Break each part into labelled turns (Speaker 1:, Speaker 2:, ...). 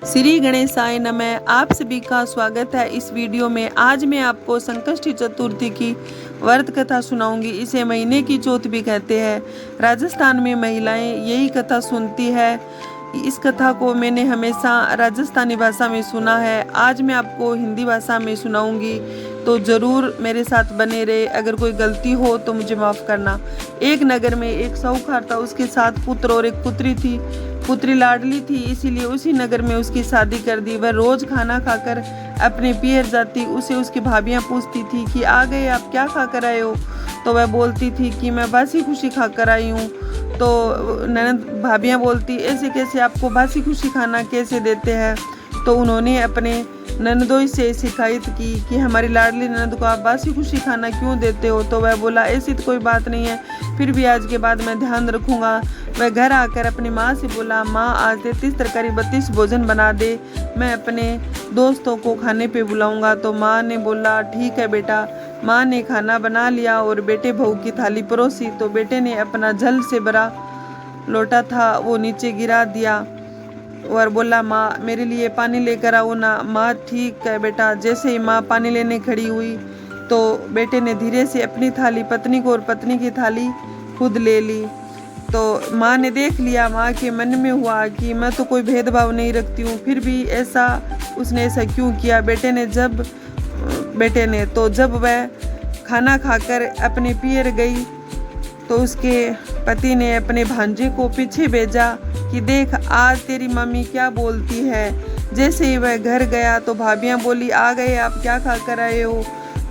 Speaker 1: श्री गणेशाय नमः। आप सभी का स्वागत है इस वीडियो में। आज मैं आपको संकष्टी चतुर्थी की व्रत कथा सुनाऊंगी। इसे महीने की चौथ भी कहते हैं। राजस्थान में महिलाएं यही कथा सुनती है। इस कथा को मैंने हमेशा राजस्थानी भाषा में सुना है। आज मैं आपको हिंदी भाषा में सुनाऊंगी, तो ज़रूर मेरे साथ बने रहे। अगर कोई गलती हो तो मुझे माफ़ करना। एक नगर में एक साहूकार था, उसके 7 पुत्र और एक पुत्री थी। पुत्री लाडली थी, इसीलिए उसी नगर में उसकी शादी कर दी। वह रोज खाना खाकर अपने पियर जाती। उसे उसकी भाभियां पूछती थी कि आ गए, आप क्या खा कर आए हो? तो वह बोलती थी कि मैं बासी खुशी खा कर आई हूँ। तो ननद भाभियां बोलती, ऐसे कैसे, आपको बासी खुशी खाना कैसे देते हैं? तो उन्होंने अपने ननदोई से शिकायत की कि हमारी लाडली ननद को आप बासी खुशी खाना क्यों देते हो? तो वह बोला, ऐसी तो कोई बात नहीं है, फिर भी आज के बाद मैं ध्यान रखूंगा। वह घर आकर अपनी माँ से बोला, माँ आज 33 तरकारी 32 भोजन बना दे, मैं अपने दोस्तों को खाने पे बुलाऊंगा। तो माँ ने बोला, ठीक है बेटा। माँ ने खाना बना लिया और बेटे बहू की थाली परोसी। तो बेटे ने अपना जल से भरा लोटा था वो नीचे गिरा दिया और बोला, माँ मेरे लिए पानी लेकर आओ ना। माँ ठीक है बेटा। जैसे ही माँ पानी लेने खड़ी हुई तो बेटे ने धीरे से अपनी थाली पत्नी को और पत्नी की थाली खुद ले ली। तो माँ ने देख लिया। माँ के मन में हुआ कि मैं तो कोई भेदभाव नहीं रखती हूँ, फिर भी उसने ऐसा क्यों किया? बेटे ने जब वह खाना खाकर अपने पियर गई तो उसके पति ने अपने भांजे को पीछे भेजा कि देख आज तेरी मम्मी क्या बोलती है। जैसे ही वह घर गया तो भाभियां बोली, आ गए, आप क्या खा कर आए हो?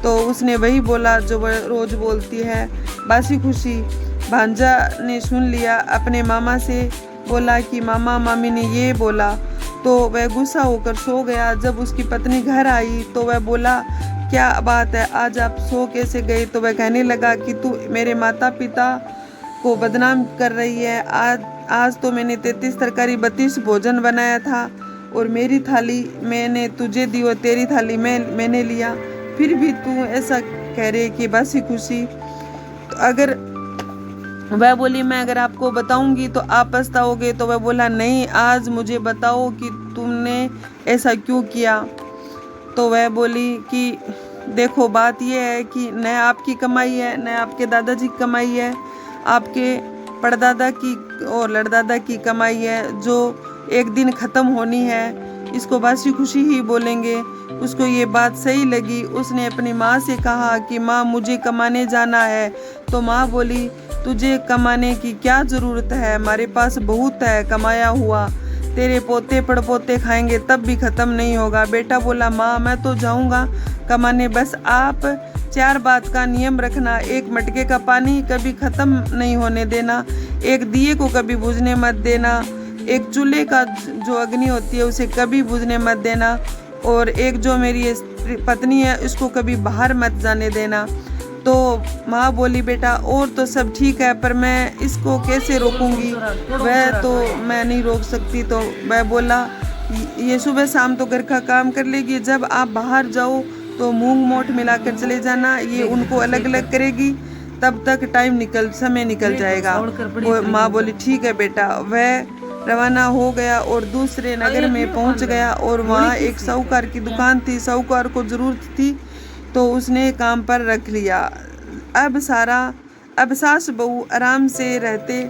Speaker 1: तो उसने वही बोला जो वह रोज बोलती है, बासी खुशी। भांजा ने सुन लिया, अपने मामा से बोला कि मामा मामी ने ये बोला। तो वह गुस्सा होकर सो गया। जब उसकी पत्नी घर आई तो वह बोला, क्या बात है, आज आप सो कैसे गए? तो वह कहने लगा कि तू मेरे माता पिता को बदनाम कर रही है। आज तो मैंने 33 तरकारी 32 भोजन बनाया था और मेरी थाली मैंने तुझे दी और तेरी थाली मैंने लिया, फिर भी तू ऐसा कह रहे कि बासी खुशी। तो अगर वह बोली, मैं अगर आपको बताऊंगी तो आप पछताओगे। तो वह बोला, नहीं, आज मुझे बताओ कि तुमने ऐसा क्यों किया। तो वह बोली कि देखो बात यह है कि न आपकी कमाई है न आपके दादाजी की कमाई है, आपके परदादा की और लड़दादा की कमाई है जो एक दिन ख़त्म होनी है। इसको बासी खुशी ही बोलेंगे। उसको ये बात सही लगी। उसने अपनी माँ से कहा कि माँ मुझे कमाने जाना है। तो माँ बोली, तुझे कमाने की क्या ज़रूरत है, हमारे पास बहुत है कमाया हुआ, तेरे पोते पड़पोते खाएंगे तब भी ख़त्म नहीं होगा। बेटा बोला, माँ मैं तो जाऊँगा कमाने, बस आप 4 बात का नियम रखना। एक मटके का पानी कभी ख़त्म नहीं होने देना, एक दिए को कभी बुझने मत देना, एक चूल्हे का जो अग्नि होती है उसे कभी बुझने मत देना, और एक जो मेरी पत्नी है उसको कभी बाहर मत जाने देना। तो माँ बोली, बेटा और तो सब ठीक है, पर मैं इसको कैसे रोकूंगी? वह तो मैं नहीं रोक सकती। तो वह बोला, ये सुबह शाम तो घर का काम कर लेगी, जब आप बाहर जाओ तो मूंग मोठ मिलाकर चले जाना, ये उनको अलग अलग करेगी, तब तक समय निकल जाएगा। वो माँ बोली, ठीक है बेटा। वह रवाना हो गया और दूसरे नगर में पहुंच गया और वहाँ एक साहूकार की दुकान थी। साहूकार को ज़रूरत थी तो उसने काम पर रख लिया। अब सास बहू आराम से रहते।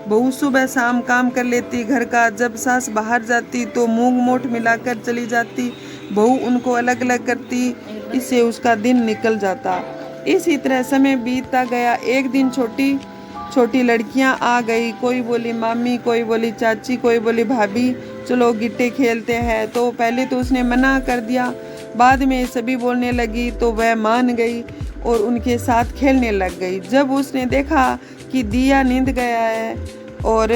Speaker 1: बहू सुबह शाम काम कर लेती घर का। जब सास बाहर जाती तो मूंग मोठ मिलाकर चली जाती, बहू उनको अलग अलग करती। इससे उसका दिन निकल जाता। इसी तरह समय बीतता गया। एक दिन छोटी छोटी लड़कियां आ गई। कोई बोली मामी, कोई बोली चाची, कोई बोली भाभी, चलो गिट्टे खेलते हैं। तो पहले तो उसने मना कर दिया, बाद में सभी बोलने लगी तो वह मान गई और उनके साथ खेलने लग गई। जब उसने देखा कि दिया नींद गया है और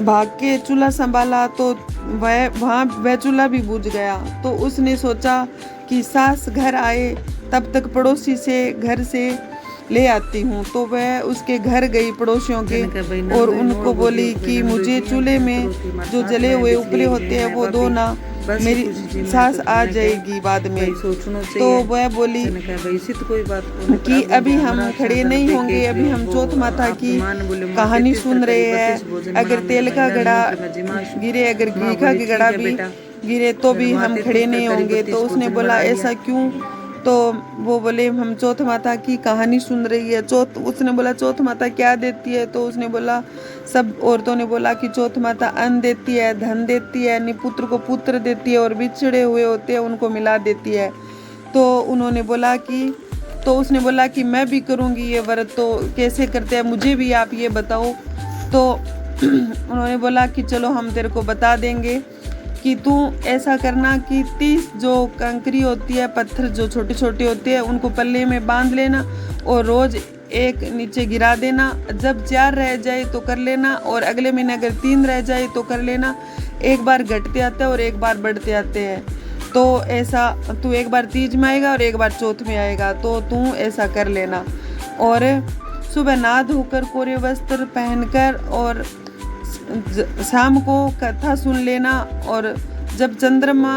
Speaker 1: भाग के चूल्हा संभाला तो वह चूल्हा भी बुझ गया। तो उसने सोचा कि सास घर आए तब तक पड़ोसी से घर से ले आती हूँ। तो वह उसके घर गई पड़ोसियों के और उनको बोली कि मुझे चूल्हे में जो जले हुए उपले होते हैं वो दो ना। मेरी सास आ जाएगी बाद में। तो वह बोली कि अभी हम खड़े नहीं होंगे, अभी हम चौथ माता की कहानी सुन रहे हैं। अगर तेल का घड़ा गिरे, अगर घी का घड़ा भी गिरे तो भी हम खड़े नहीं होंगे। तो उसने बोला ऐसा क्यों? तो वो बोले हम चौथ माता की कहानी सुन रही है। उसने बोला चौथ माता क्या देती है? तो उसने बोला, सब औरतों ने बोला कि चौथ माता अन्न देती है, धन देती है, निपुत्र को पुत्र देती है और बिछड़े हुए होते हैं उनको मिला देती है। तो उन्होंने बोला कि तो उसने बोला कि मैं भी करूँगी ये व्रत। तो कैसे करते हैं मुझे भी आप ये बताओ। तो उन्होंने बोला कि चलो हम तेरे को बता देंगे कि तू ऐसा करना कि 30 जो कंकरी होती है, पत्थर जो छोटे छोटे होते हैं, उनको पल्ले में बांध लेना और रोज़ एक नीचे गिरा देना। जब 4 रह जाए तो कर लेना और अगले महीने अगर 3 रह जाए तो कर लेना। एक बार घटते आते हैं और एक बार बढ़ते आते हैं। तो ऐसा तू एक बार तीज में आएगा और एक बार चौथ में आएगा, तो तू ऐसा कर लेना। और सुबह नहा धोकर कोरे वस्त्र पहनकर और शाम को कथा सुन लेना और जब चंद्रमा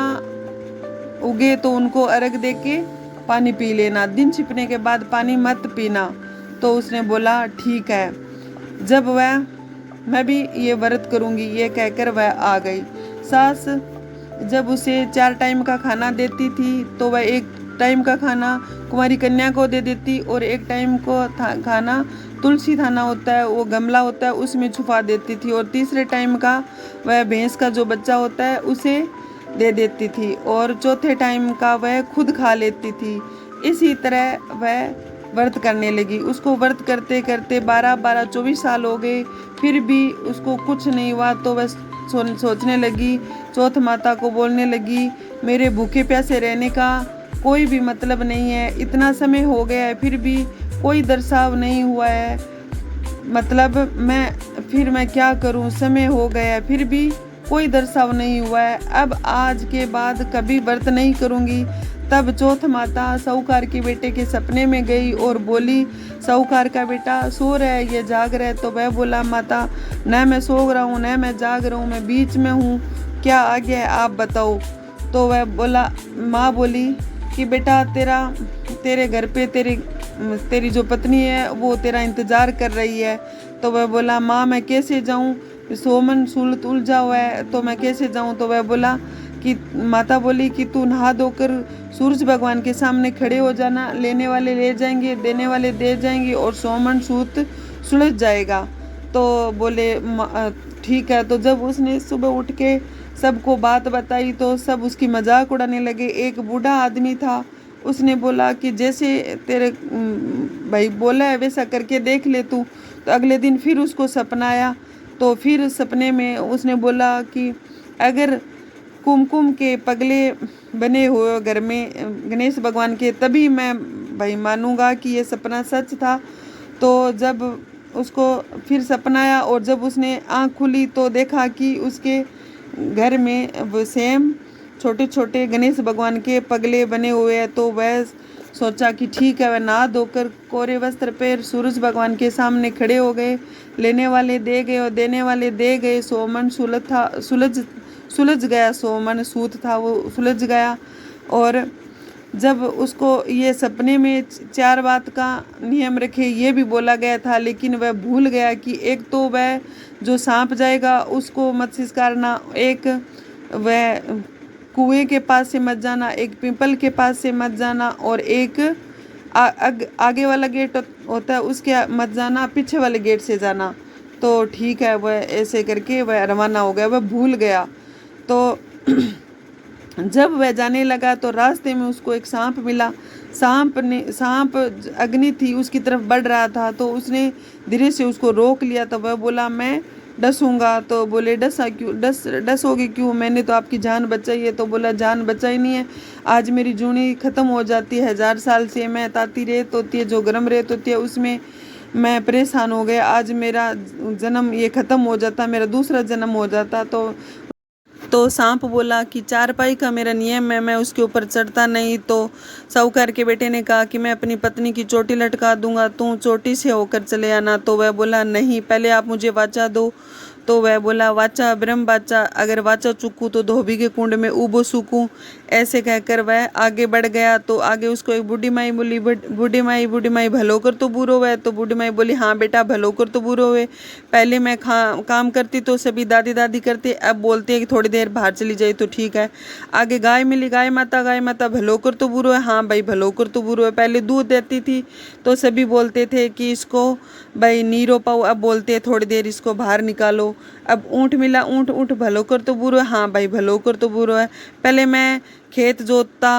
Speaker 1: उगे तो उनको अर्घ दे के पानी पी लेना। दिन छिपने के बाद पानी मत पीना। तो उसने बोला ठीक है। जब वह मैं भी ये व्रत करूँगी ये कहकर वह आ गई। सास जब उसे 4 टाइम का खाना देती थी तो वह 1 टाइम का खाना कुंवारी कन्या को दे देती और 1 टाइम को खाना तुलसी थाना होता है, वो गमला होता है, उसमें छुपा देती थी और तीसरे टाइम का वह भैंस का जो बच्चा होता है उसे दे देती थी और चौथे टाइम का वह खुद खा लेती थी। इसी तरह वह व्रत करने लगी। उसको व्रत करते करते 12-24 साल हो गए, फिर भी उसको कुछ नहीं हुआ। तो वह सोचने लगी, चौथ माता को बोलने लगी, मेरे भूखे प्यासे रहने का कोई भी मतलब नहीं है। इतना समय हो गया है फिर भी कोई दर्शाव नहीं हुआ है, मतलब मैं क्या करूं? समय हो गया है फिर भी कोई दर्शाव नहीं हुआ है। अब आज के बाद कभी व्रत नहीं करूंगी। तब चौथ माता साहूकार के बेटे के सपने में गई और बोली, साहूकार का बेटा सो रहा है, ये जाग रहा है। तो वह बोला, माता न मैं सो रहा हूँ न मैं जाग रहा हूँ, मैं बीच में हूँ, क्या आ गया है आप बताओ। तो वह बोला, माँ बोली कि बेटा तेरे घर पे तेरी जो पत्नी है वो तेरा इंतज़ार कर रही है। तो वह बोला, माँ मैं कैसे जाऊँ? सोमन सूलत उलझा हुआ है तो मैं कैसे जाऊँ? तो वह बोला कि माता बोली कि तू नहा धोकर सूरज भगवान के सामने खड़े हो जाना, लेने वाले ले जाएंगे, देने वाले दे जाएंगे और सोमन सूत सुलझ जाएगा। तो बोले ठीक है। तो जब उसने सुबह उठ के सबको बात बताई तो सब उसकी मजाक उड़ाने लगे। एक बूढ़ा आदमी था, उसने बोला कि जैसे तेरे भाई बोला है वैसा करके देख ले तू। तो अगले दिन फिर उसको सपना आया। तो फिर सपने में उसने बोला कि अगर कुमकुम के पगले बने हुए घर में गणेश भगवान के, तभी मैं भाई मानूंगा कि ये सपना सच था। तो जब उसको फिर सपना आया और जब उसने आँख खुली तो देखा कि उसके घर में वो सेम छोटे छोटे गणेश भगवान के पगले बने हुए हैं। तो वह सोचा कि ठीक है। वह नहा धोकर कोरे वस्त्र पर सूरज भगवान के सामने खड़े हो गए। लेने वाले दे गए और देने वाले दे गए। सोमन सुलझ गया, सोमन सूत था वो सुलझ गया। और जब उसको ये सपने में 4 बात का नियम रखे ये भी बोला गया था, लेकिन वह भूल गया कि एक तो वह जो सांप जाएगा उसको मत शिकारना, एक वह कुएं के पास से मत जाना, एक पीपल के पास से मत जाना और एक आगे वाला गेट होता है उसके मत जाना, पीछे वाले गेट से जाना। तो ठीक है, वह ऐसे करके वह रवाना हो गया, वह भूल गया। तो जब वह जाने लगा तो रास्ते में उसको एक सांप मिला। सांप अग्नि थी उसकी तरफ बढ़ रहा था। तो उसने धीरे से उसको रोक लिया। तो वह बोला, मैं डसूंगा। तो बोले, डसा क्यों? डसोगे क्यों? मैंने तो आपकी जान बचाई है। तो बोला, जान बचाई नहीं है, आज मेरी जूनी ख़त्म हो जाती है। 1000 साल से मैं ताती रेत होती है, जो गर्म रेत होती है, उसमें मैं परेशान हो गया। आज मेरा जन्म ये ख़त्म हो जाता, मेरा दूसरा जन्म हो जाता। तो सांप बोला कि 4 पाई का मेरा नियम है, मैं उसके ऊपर चढ़ता नहीं। तो साहूकार के बेटे ने कहा कि मैं अपनी पत्नी की चोटी लटका दूंगा, तू चोटी से होकर चले आना। तो वह बोला, नहीं, पहले आप मुझे वाचा दो। तो वह बोला वाचा ब्रह्म वाचा, अगर वाचा चुकूँ तो धोबी के कुंड में उबो सूकूँ। ऐसे कहकर वह आगे बढ़ गया। तो आगे उसको एक बूढ़ी माई बोली, बूढ़ी माई भलो कर तो बुरो हुए। तो बूढ़ी माई बोली हाँ बेटा भलो कर तो बुरो हुए। पहले मैं काम करती तो सभी दादी दादी करती, अब बोलती है कि थोड़ी देर बाहर चली जाए तो ठीक है। आगे गाय मिली, गाय माता भलो कर तो बुरो है। हाँ भाई भलो कर तो बुरो है। पहले दूध देती थी तो सभी बोलते थे कि इसको भाई नीरो पाओ, अब बोलते हैं थोड़ी देर इसको बाहर निकालो। अब ऊँट मिला, ऊँट भलो कर तो बुरो है। हाँ भाई भलो कर तो बुरो है। पहले मैं खेत जोतता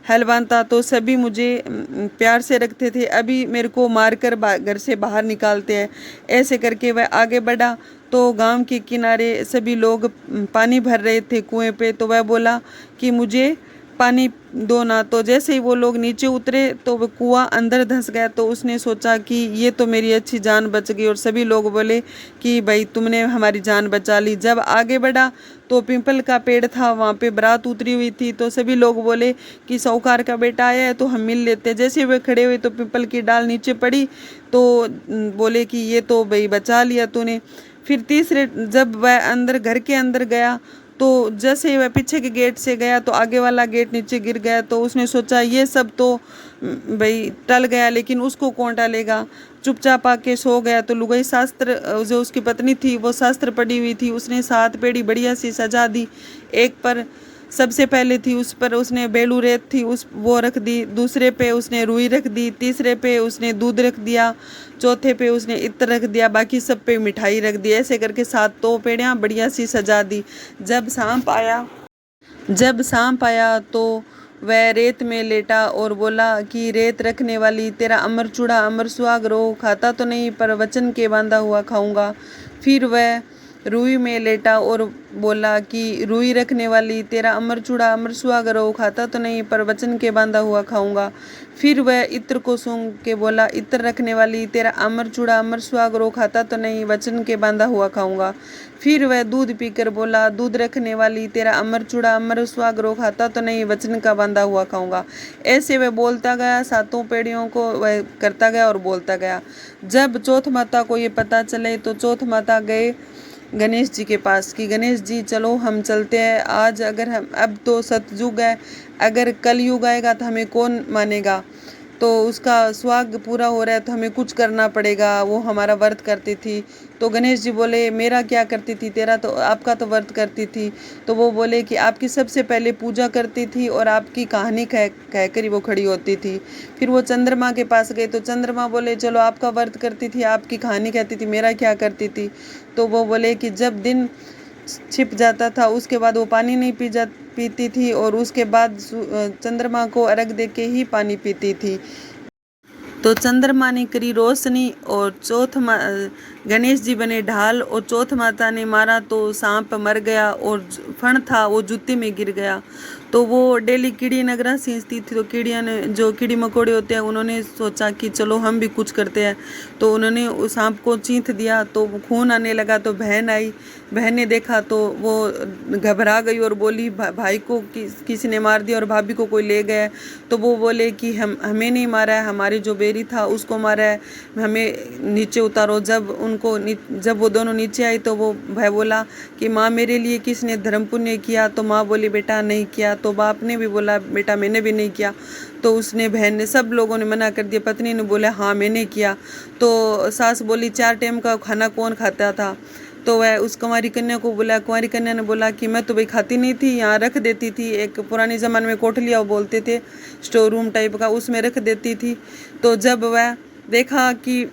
Speaker 1: हल बांधता तो सभी मुझे प्यार से रखते थे, अभी मेरे को मार कर घर से बाहर निकालते हैं। ऐसे करके वह आगे बढ़ा तो गांव के किनारे सभी लोग पानी भर रहे थे कुएं पे। तो वह बोला कि मुझे पानी दो ना। तो जैसे ही वो लोग नीचे उतरे तो वो कुआं अंदर धंस गया। तो उसने सोचा कि ये तो मेरी अच्छी जान बच गई, और सभी लोग बोले कि भाई तुमने हमारी जान बचा ली। जब आगे बढ़ा तो पीपल का पेड़ था, वहाँ पे बारात उतरी हुई थी। तो सभी लोग बोले कि साहूकार का बेटा आया है तो हम मिल लेते हैं। जैसे वे खड़े हुए तो पीपल की डाल नीचे पड़ी तो बोले कि ये तो भाई बचा लिया तूने। फिर तीसरे जब वह अंदर घर के अंदर गया तो जैसे ही वह पीछे के गेट से गया तो आगे वाला गेट नीचे गिर गया। तो उसने सोचा ये सब तो भाई टल गया, लेकिन उसको कौन टालेगा। चुपचाप आके सो गया। तो लुगाई शास्त्र जो उसकी पत्नी थी वो शास्त्र पढ़ी हुई थी, उसने 7 पेड़ी बढ़िया सी सजा दी। एक पर सबसे पहले थी उस पर उसने बेलू रेत थी उस वो रख दी, दूसरे पे उसने रुई रख दी, तीसरे पे उसने दूध रख दिया, चौथे पे उसने इत्र रख दिया, बाकी सब पे मिठाई रख दी। ऐसे करके 7 तो पेड़ियाँ बढ़िया सी सजा दी। जब सांप आया तो वह रेत में लेटा और बोला कि रेत रखने वाली तेरा अमर चूड़ा अमर सुहाग रो, खाता तो नहीं पर वचन के बांधा हुआ खाऊंगा। फिर वह रुई में लेटा और बोला कि रुई रखने वाली तेरा अमर चूड़ा अमर सुहाग रो, खाता तो नहीं पर वचन के बांधा हुआ खाऊंगा। फिर वह इत्र को सूंघ के बोला इत्र रखने वाली तेरा अमर चूड़ा अमर सुहाग रो, खाता तो नहीं वचन के बांधा हुआ खाऊंगा। फिर वह दूध पीकर बोला दूध रखने वाली तेरा अमर चूड़ा अमर सुहाग रो, खाता तो नहीं वचन का बांधा हुआ खाऊंगा। ऐसे वह बोलता गया, 7 पेड़ियों को वह करता गया और बोलता गया। जब चौथ माता को ये पता चले तो चौथ माता गए गणेश जी के पास कि गणेश जी चलो हम चलते हैं आज, अगर हम अब तो सतयुग है, अगर कल युग आएगा तो हमें कौन मानेगा। तो उसका सुहाग पूरा हो रहा है तो हमें कुछ करना पड़ेगा, वो हमारा व्रत करती थी। तो गणेश जी बोले मेरा क्या करती थी, तेरा तो आपका तो व्रत करती थी। तो वो बोले कि आपकी सबसे पहले पूजा करती थी और आपकी कहानी कह कर ही वो खड़ी होती थी। फिर वो चंद्रमा के पास गए तो चंद्रमा बोले चलो आपका व्रत करती थी, आपकी कहानी कहती थी, मेरा क्या करती थी। तो वो बोले कि जब दिन छिप जाता था उसके बाद वो पानी नहीं पीती थी और उसके बाद चंद्रमा को अर्घ दे के ही पानी पीती थी। तो चंद्रमा ने करी रोशनी और गणेश जी बने ढाल और चौथ माता ने मारा तो सांप मर गया और फण था वो जूते में गिर गया। तो वो डेली कीड़ी नगरा सींचती थी। तो कीड़ियाँ ने जो कीड़ी मकोड़े होते हैं उन्होंने सोचा कि चलो हम भी कुछ करते हैं। तो उन्होंने उस सांप को चींथ दिया तो खून आने लगा। तो बहन आई, बहन ने देखा तो वो घबरा गई और बोली भाई को किसी ने मार दिया और भाभी को कोई ले गया। तो वो बोले कि हमें नहीं मारा है, हमारी जो बेरी था उसको मारा है, हमें नीचे उतारो। जब वो दोनों नीचे आई तो वो भाई बोला कि माँ मेरे लिए किसने धर्म पुण्य किया। तो माँ बोली बेटा नहीं किया। तो बाप ने भी बोला बेटा मैंने भी नहीं किया। तो उसने बहन ने सब लोगों ने मना कर दिया। पत्नी ने बोला हाँ मैंने किया। तो सास बोली 4 टाइम का खाना कौन खाता था। तो वह उस कुंवारी कन्या को बोला। कुंवारी कन्या ने बोला कि मैं तो भाई खाती नहीं थी, यहाँ रख देती थी। एक पुराने ज़माने में कोठलिया वो बोलते थे, स्टोर रूम टाइप का, उसमें रख देती थी। तो जब वह देखा कि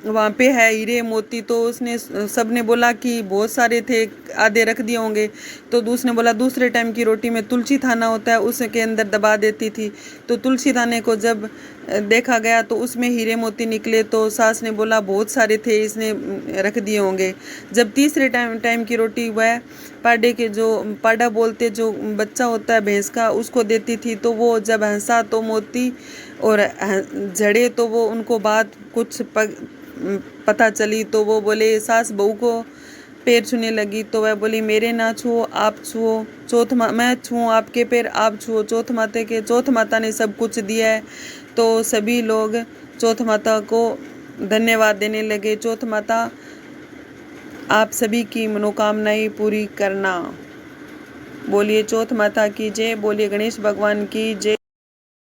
Speaker 1: वहाँ पे है हीरे मोती तो उसने सबने बोला कि बहुत सारे थे, आधे रख दिए होंगे। तो उसने बोला दूसरे टाइम की रोटी में तुलसी थाना होता है उसके अंदर दबा देती थी। तो तुलसी थाने को जब देखा गया तो उसमें हीरे मोती निकले। तो सास ने बोला बहुत सारे थे, इसने रख दिए होंगे। जब तीसरे टाइम की रोटी वह पाडे के जो पाडा बोलते जो बच्चा होता है भैंस का उसको देती थी। तो वो जब हंसा तो मोती और जड़े तो वो उनको बात कुछ पता चली। तो वो बोले सास बहू को पैर छूने लगी। तो वह बोली मेरे ना छुओ आप छुओ, मैं छुओ आपके पैर आप छुओ। चौथ माता ने सब कुछ दिया है। तो सभी लोग चौथ माता को धन्यवाद देने लगे। चौथ माता आप सभी की मनोकामनाएं पूरी करना। बोलिए चौथ माता की जय, बोलिए गणेश भगवान की जय।